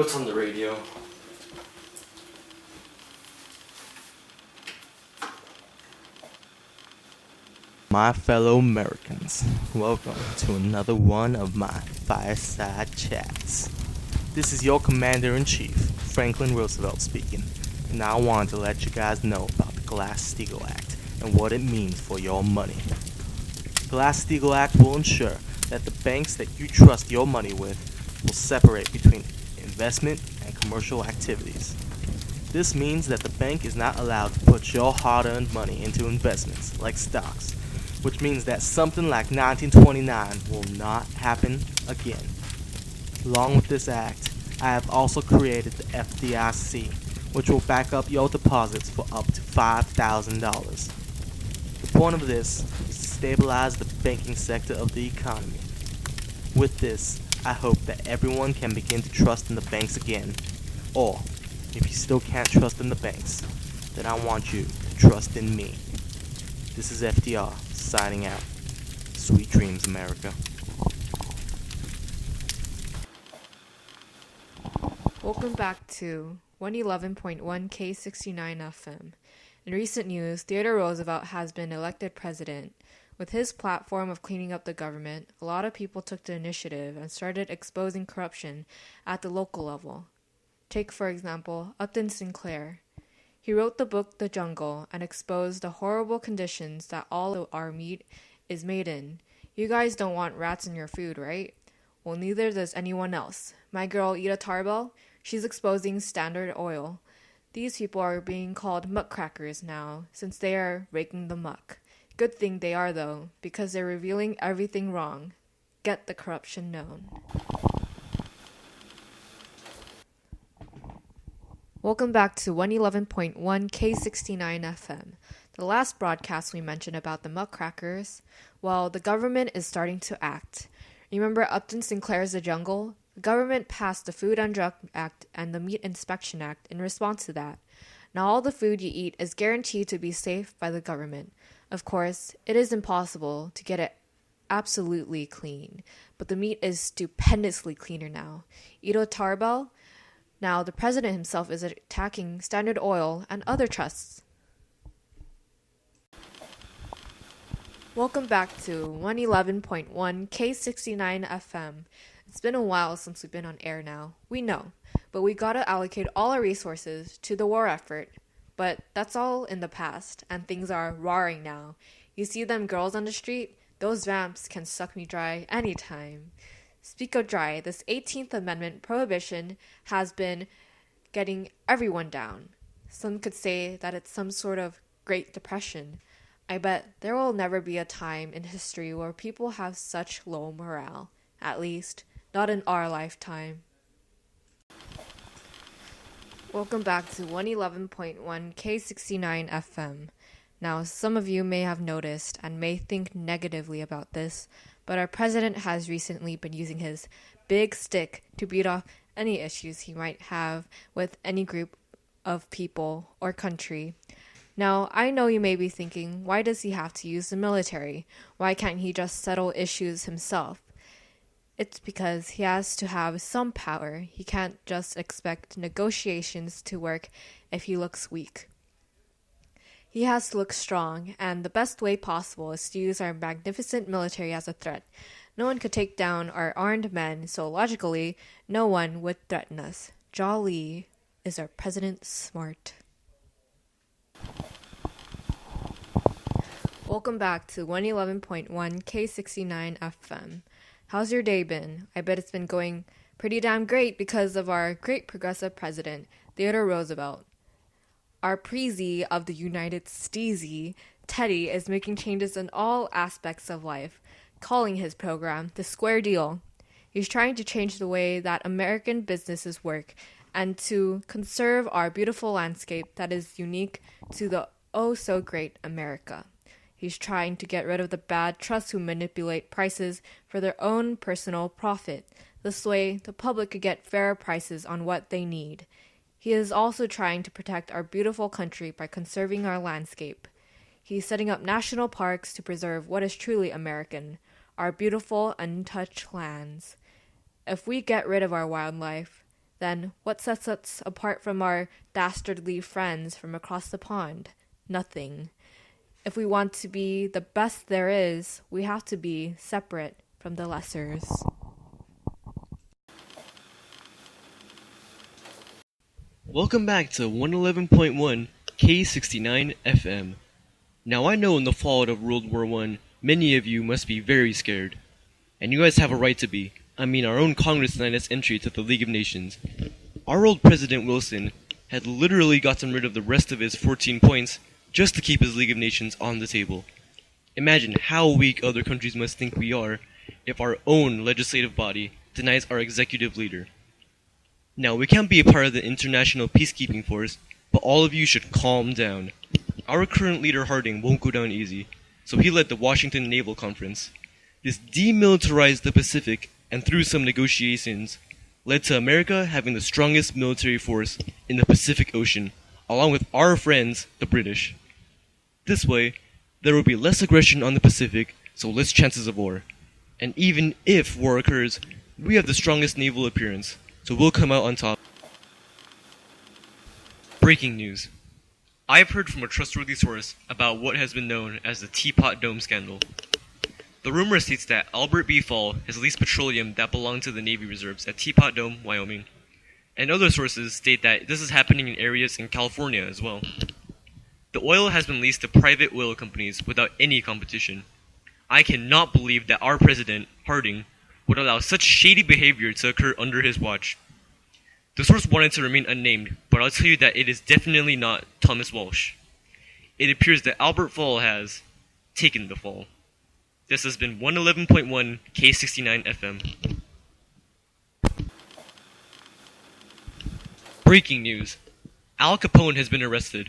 what's on the radio. My fellow Americans, welcome to another one of my fireside chats. This is your Commander-in-Chief, Franklin Roosevelt speaking, and I want to let you guys know about the Glass-Steagall Act and what it means for your money. The Glass-Steagall Act will ensure that the banks that you trust your money with will separate between investment and commercial activities. This means that the bank is not allowed to put your hard-earned money into investments like stocks, which means that something like 1929 will not happen again. Along with this act, I have also created the FDIC, which will back up your deposits for up to $5,000. The point of this is to stabilize the banking sector of the economy. With this, I hope that everyone can begin to trust in the banks again. Or, if you still can't trust in the banks, then I want you to trust in me. This is FDR, signing out. Sweet dreams, America. Welcome back to 111.1 K69 FM. In recent news, Theodore Roosevelt has been elected president. With his platform of cleaning up the government, a lot of people took the initiative and started exposing corruption at the local level. Take, for example, Upton Sinclair. He wrote the book The Jungle and exposed the horrible conditions that all of our meat is made in. You guys don't want rats in your food, right? Well, neither does anyone else. My girl Ida Tarbell, she's exposing Standard Oil. These people are being called muckrackers now, since they are raking the muck. Good thing they are, though, because they're revealing everything wrong. Get the corruption known. Welcome back to 111.1 K69 FM. The last broadcast we mentioned about the muckrackers, well, the government is starting to act. Remember Upton Sinclair's The Jungle? The government passed the Food and Drug Act and the Meat Inspection Act in response to that. Now all the food you eat is guaranteed to be safe by the government. Of course, it is impossible to get it absolutely clean, but the meat is stupendously cleaner now. Ida Tarbell? Now, the president himself is attacking Standard Oil and other trusts. Welcome back to 111.1 K69 FM. It's been a while since we've been on air now. We know, but we gotta allocate all our resources to the war effort. But that's all in the past, and things are roaring now. You see them girls on the street? Those vamps can suck me dry anytime. Speak of dry, this 18th Amendment prohibition has been getting everyone down. Some could say that it's some sort of Great Depression. I bet there will never be a time in history where people have such low morale. At least, not in our lifetime. Welcome back to 111.1 K69 FM. Now, some of you may have noticed and may think negatively about this, but our president has recently been using his big stick to beat off any issues he might have with any group of people or country. Now, I know you may be thinking, why does he have to use the military? Why can't he just settle issues himself? It's because he has to have some power. He can't just expect negotiations to work if he looks weak. He has to look strong, and the best way possible is to use our magnificent military as a threat. No one could take down our armed men, so logically, no one would threaten us. Jolly is our president smart. Welcome back to 111.1 K69 FM. How's your day been? I bet it's been going pretty damn great because of our great progressive president, Theodore Roosevelt. Our preezy of the United Steezy, Teddy, is making changes in all aspects of life, calling his program the Square Deal. He's trying to change the way that American businesses work and to conserve our beautiful landscape that is unique to the oh-so-great America. He's trying to get rid of the bad trusts who manipulate prices for their own personal profit. This way, the public could get fair prices on what they need. He is also trying to protect our beautiful country by conserving our landscape. He's setting up national parks to preserve what is truly American, our beautiful, untouched lands. If we get rid of our wildlife, then what sets us apart from our dastardly friends from across the pond? Nothing. If we want to be the best there is, we have to be separate from the lessers. Welcome back to 111.1 K69 FM. Now I know in the fallout of World War I, many of you must be very scared. And you guys have a right to be. I mean, our own Congress denied us entry to the League of Nations. Our old President Wilson had literally gotten rid of the rest of his 14 points just to keep his League of Nations on the table. Imagine how weak other countries must think we are if our own legislative body denies our executive leader. Now, we can't be a part of the international peacekeeping force, but all of you should calm down. Our current leader Harding won't go down easy, so he led the Washington Naval Conference. This demilitarized the Pacific, and through some negotiations, led to America having the strongest military force in the Pacific Ocean, along with our friends, the British. This way, there will be less aggression on the Pacific, so less chances of war. And even if war occurs, we have the strongest naval appearance, so we'll come out on top. Breaking news. I have heard from a trustworthy source about what has been known as the Teapot Dome scandal. The rumor states that Albert B. Fall has leased petroleum that belonged to the Navy reserves at Teapot Dome, Wyoming. And other sources state that this is happening in areas in California as well. The oil has been leased to private oil companies without any competition. I cannot believe that our president, Harding, would allow such shady behavior to occur under his watch. The source wanted to remain unnamed, but I'll tell you that it is definitely not Thomas Walsh. It appears that Albert Fall has taken the fall. This has been 111.1 K69 FM. Breaking news. Al Capone has been arrested.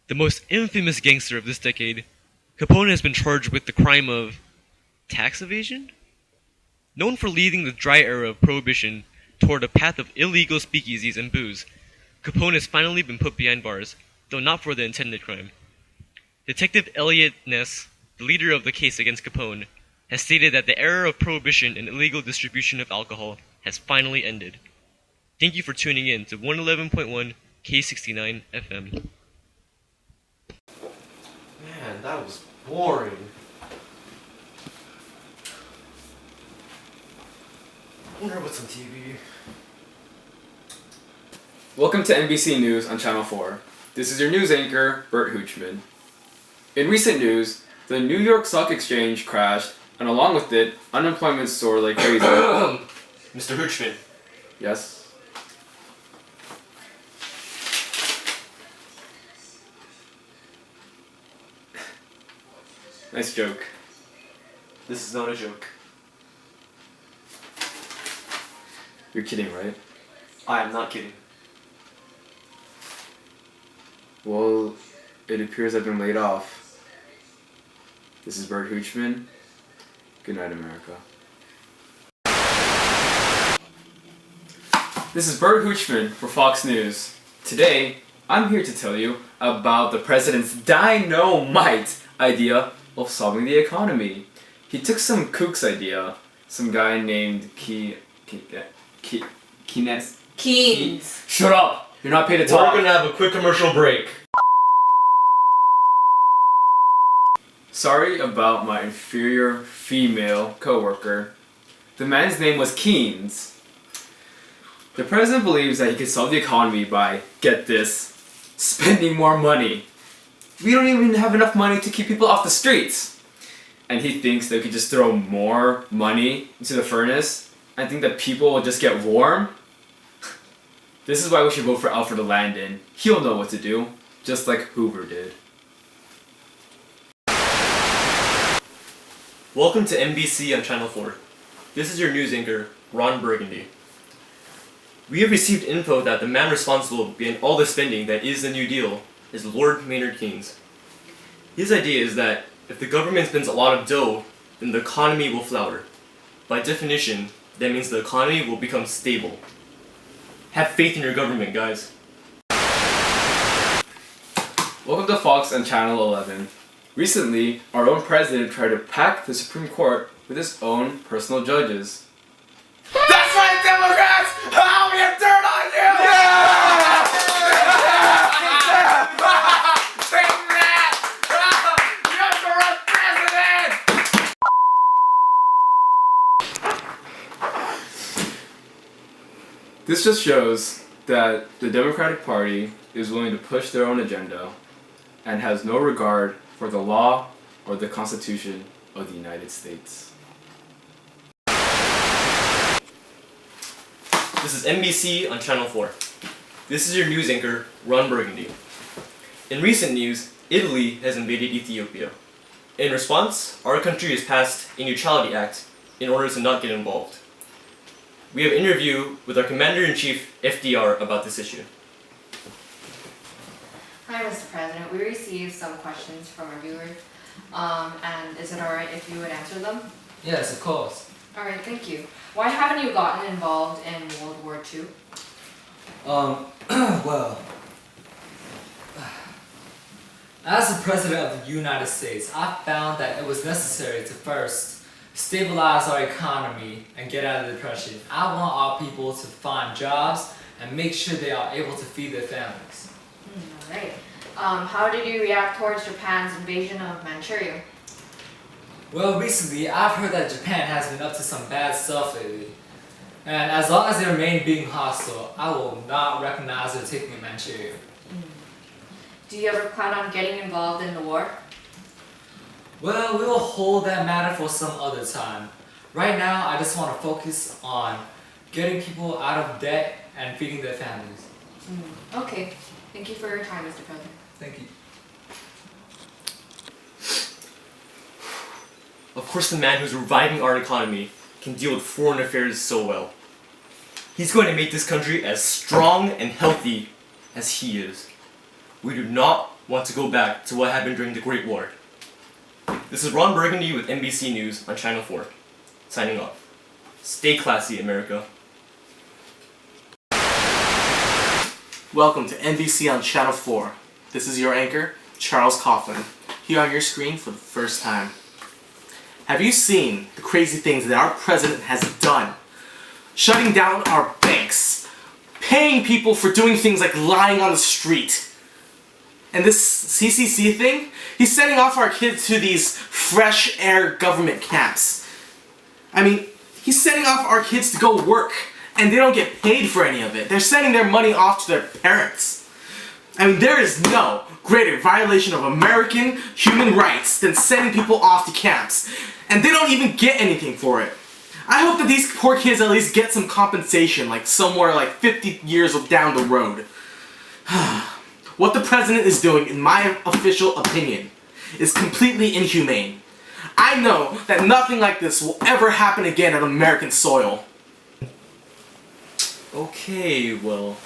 The most infamous gangster of this decade, Capone has been charged with the crime of tax evasion? Known for leading the dry era of Prohibition toward a path of illegal speakeasies and booze, Capone has finally been put behind bars, though not for the intended crime. Detective Elliot Ness, the leader of the case against Capone, has stated that the era of prohibition and illegal distribution of alcohol has finally ended. Thank you for tuning in to 111.1 K69 FM. Man, that was boring. I wonder what's on TV. Welcome to NBC News on Channel 4. This is your news anchor, Bert Hoochman. In recent news, the New York Stock Exchange crashed, and along with it, unemployment soared like crazy. Mr. Hoochman. Yes? Nice joke. This is not a joke. You're kidding, right? I am not kidding. Well, it appears I've been laid off. This is Bert Hoochman. Good night, America. This is Bert Hoochman for Fox News. Today, I'm here to tell you about the president's dynamite idea of solving the economy. He took some kook's idea, some guy named Keynes. Shut up! You're not paid to talk. We're gonna have a quick commercial break. Sorry about my inferior female coworker. The man's name was Keynes. The president believes that he can solve the economy by, get this, spending more money. We don't even have enough money to keep people off the streets. And he thinks that we could just throw more money into the furnace and think that people will just get warm. This is why we should vote for Alfred Landon. He'll know what to do, just like Hoover did. Welcome to NBC on Channel 4. This is your news anchor, Ron Burgundy. We have received info that the man responsible behind all the spending that is the New Deal is Lord Maynard Keynes. His idea is that if the government spends a lot of dough, then the economy will flower. By definition, that means the economy will become stable. Have faith in your government, guys. Welcome to Fox and Channel 11. Recently, our own president tried to pack the Supreme Court with his own personal judges. That's right, Democrats! Oh, we have dirt on This just shows that the Democratic Party is willing to push their own agenda and has no regard for the law or the Constitution of the United States. This is NBC on Channel 4. This is your news anchor, Ron Burgundy. In recent news, Italy has invaded Ethiopia. In response, our country has passed a Neutrality Act in order to not get involved. We have an interview with our Commander-in-Chief, FDR, about this issue. Hi, Mr. President. We received some questions from our viewers, and is it alright if you would answer them? Yes, of course. Alright, thank you. Why haven't you gotten involved in World War II? Well, as the President of the United States, I found that it was necessary to first stabilize our economy and get out of the depression. I want our people to find jobs and make sure they are able to feed their families. Alright. How did you react towards Japan's invasion of Manchuria? Well, recently I've heard that Japan has been up to some bad stuff lately. And as long as they remain being hostile, I will not recognize their taking of Manchuria. Do you ever plan on getting involved in the war? Well, we will hold that matter for some other time. Right now, I just want to focus on getting people out of debt and feeding their families. Okay. Thank you for your time, Mr. President. Thank you. Of course, the man who's reviving our economy can deal with foreign affairs so well. He's going to make this country as strong and healthy as he is. We do not want to go back to what happened during the Great War. This is Ron Burgundy with NBC News on Channel 4, signing off. Stay classy, America. Welcome to NBC on Channel 4. This is your anchor, Charles Coughlin, here on your screen for the first time. Have you seen the crazy things that our president has done? Shutting down our banks, paying people for doing things like lying on the street. And this CCC thing, he's sending off our kids to these fresh air government camps. I mean, he's sending off our kids to go work, and they don't get paid for any of it. They're sending their money off to their parents. I mean, there is no greater violation of American human rights than sending people off to camps. And they don't even get anything for it. I hope that these poor kids at least get some compensation, like somewhere like 50 years down the road. What the president is doing, in my official opinion, is completely inhumane. I know that nothing like this will ever happen again on American soil. Okay, well,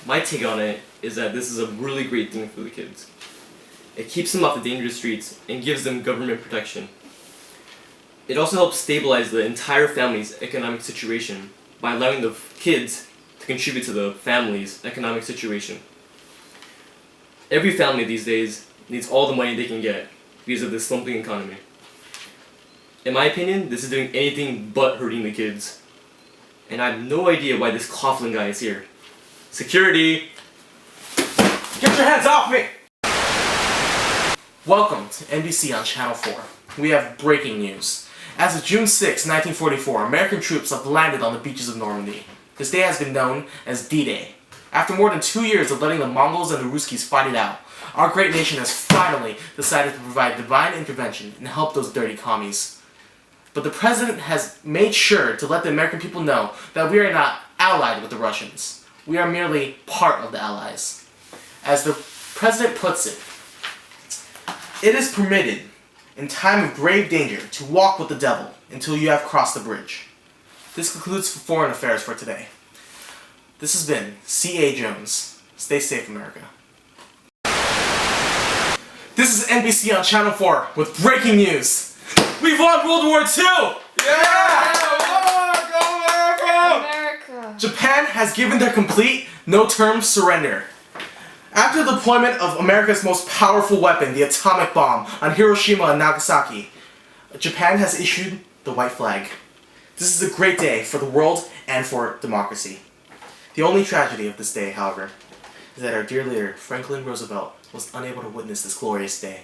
my take on it is that this is a really great thing for the kids. It keeps them off the dangerous streets and gives them government protection. It also helps stabilize the entire family's economic situation by allowing the kids to contribute to the family's economic situation. Every family these days needs all the money they can get because of this slumping economy. In my opinion, this is doing anything but hurting the kids. And I have no idea why this Coughlin guy is here. Security! Get your hands off me! Welcome to NBC on Channel 4. We have breaking news. As of June 6, 1944, American troops have landed on the beaches of Normandy. This day has been known as D-Day. After more than 2 years of letting the Mongols and the Ruskies fight it out, our great nation has finally decided to provide divine intervention and help those dirty commies. But the president has made sure to let the American people know that we are not allied with the Russians. We are merely part of the Allies. As the president puts it, it is permitted in time of grave danger to walk with the devil until you have crossed the bridge. This concludes Foreign Affairs for today. This has been C.A. Jones. Stay safe, America. This is NBC on Channel 4 with breaking news. We've won World War II! Yeah! Go America! America! Japan has given their complete, no-term surrender. After the deployment of America's most powerful weapon, the atomic bomb, on Hiroshima and Nagasaki, Japan has issued the white flag. This is a great day for the world and for democracy. The only tragedy of this day, however, is that our dear leader, Franklin Roosevelt, was unable to witness this glorious day.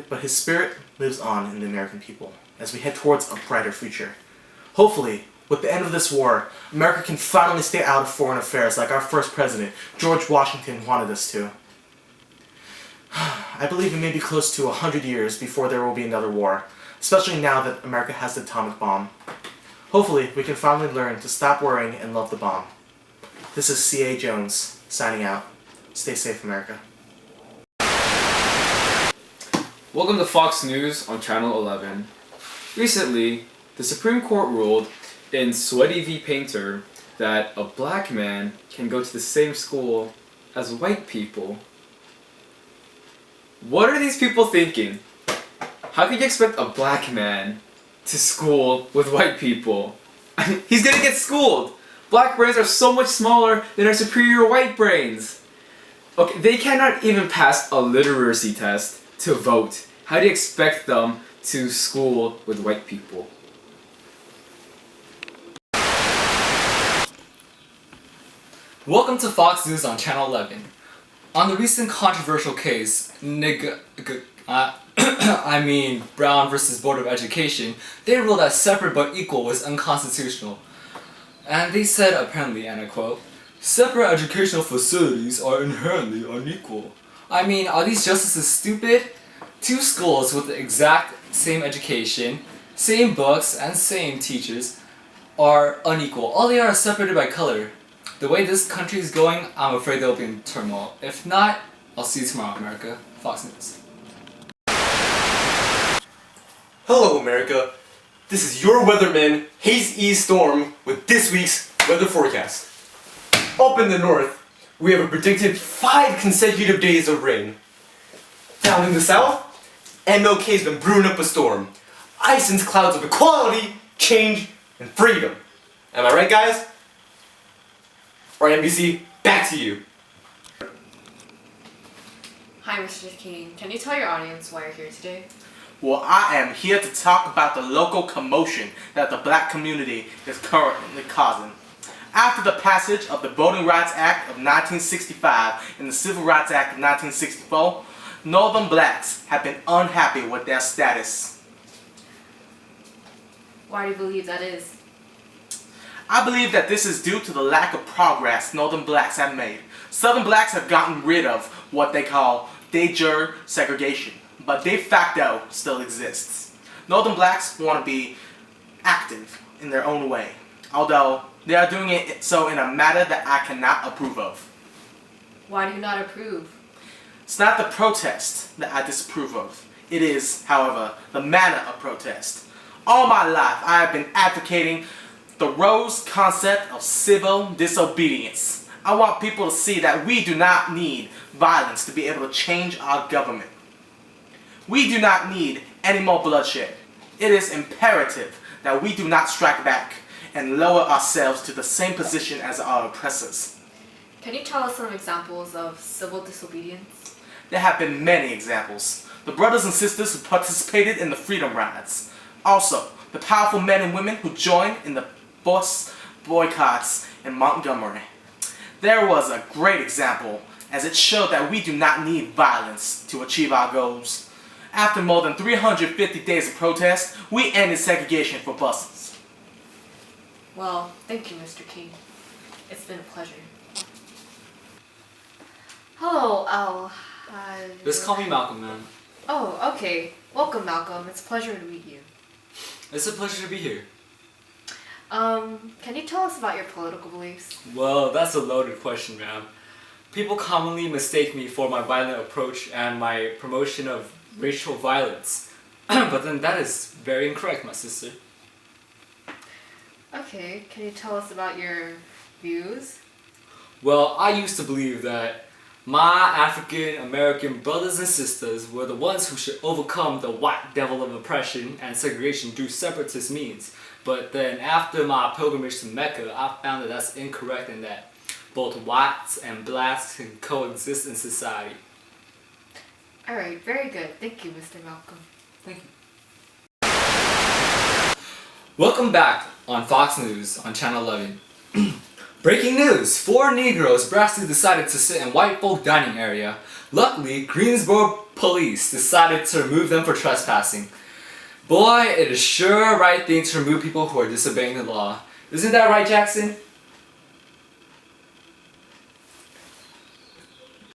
But his spirit lives on in the American people as we head towards a brighter future. Hopefully, with the end of this war, America can finally stay out of foreign affairs like our first president, George Washington, wanted us to. I believe it may be close to 100 years before there will be another war, especially now that America has the atomic bomb. Hopefully, we can finally learn to stop worrying and love the bomb. This is C.A. Jones, signing out. Stay safe, America. Welcome to Fox News on Channel 11. Recently, the Supreme Court ruled in Sweaty v. Painter that a black man can go to the same school as white people. What are these people thinking? How could you expect a black man to school with white people? I mean, he's gonna get schooled! Black brains are so much smaller than our superior white brains! Okay, they cannot even pass a literacy test to vote. How do you expect them to school with white people? Welcome to Fox News on Channel 11. On the recent controversial case, Brown versus Board of Education, they ruled that separate but equal was unconstitutional. And they said, apparently, and I quote, "Separate educational facilities are inherently unequal." I mean, are these justices stupid? Two schools with the exact same education, same books, and same teachers are unequal. All they are separated by color. The way this country is going, I'm afraid they'll be in turmoil. If not, I'll see you tomorrow, America. Fox News. Hello, America. This is your weatherman, Haze E. Storm, with this week's weather forecast. Up in the north, we have a predicted 5 consecutive days of rain. Down in the south, MLK's been brewing up a storm. Ice and clouds of equality, change, and freedom. Am I right, guys? Alright, NBC, back to you. Hi, Mr. King. Can you tell your audience why you're here today? Well, I am here to talk about the local commotion that the black community is currently causing. After the passage of the Voting Rights Act of 1965 and the Civil Rights Act of 1964, Northern blacks have been unhappy with their status. Why do you believe that is? I believe that this is due to the lack of progress Northern blacks have made. Southern blacks have gotten rid of what they call de jure segregation, but de facto still exists. Northern blacks want to be active in their own way, although they are doing it so in a manner that I cannot approve of. Why do you not approve? It's not the protest that I disapprove of. It is, however, the manner of protest. All my life I have been advocating Thoreau's concept of civil disobedience. I want people to see that we do not need violence to be able to change our government. We do not need any more bloodshed. It is imperative that we do not strike back and lower ourselves to the same position as our oppressors. Can you tell us some examples of civil disobedience? There have been many examples. The brothers and sisters who participated in the freedom rides. Also, the powerful men and women who joined in the bus boycotts in Montgomery. There was a great example as it showed that we do not need violence to achieve our goals. After more than 350 days of protest, we ended segregation for buses. Well, thank you, Mr. King. It's been a pleasure. Hello, Al. Just call me Malcolm, man. Oh, okay. Welcome, Malcolm. It's a pleasure to meet you. It's a pleasure to be here. Can you tell us about your political beliefs? Well, that's a loaded question, ma'am. People commonly mistake me for my violent approach and my promotion of racial violence. But then that is very incorrect, my sister. Okay, can you tell us about your views? Well, I used to believe that my African American brothers and sisters were the ones who should overcome the white devil of oppression and segregation through separatist means. But then after my pilgrimage to Mecca, I found that that's incorrect and that both whites and blacks can coexist in society. Alright, very good. Thank you, Mr. Malcolm. Thank you. Welcome back on Fox News on Channel 11. Breaking news! 4 Negroes brassily decided to sit in white folk dining area. Luckily, Greensboro police decided to remove them for trespassing. Boy, it is sure right thing to remove people who are disobeying the law. Isn't that right, Jackson?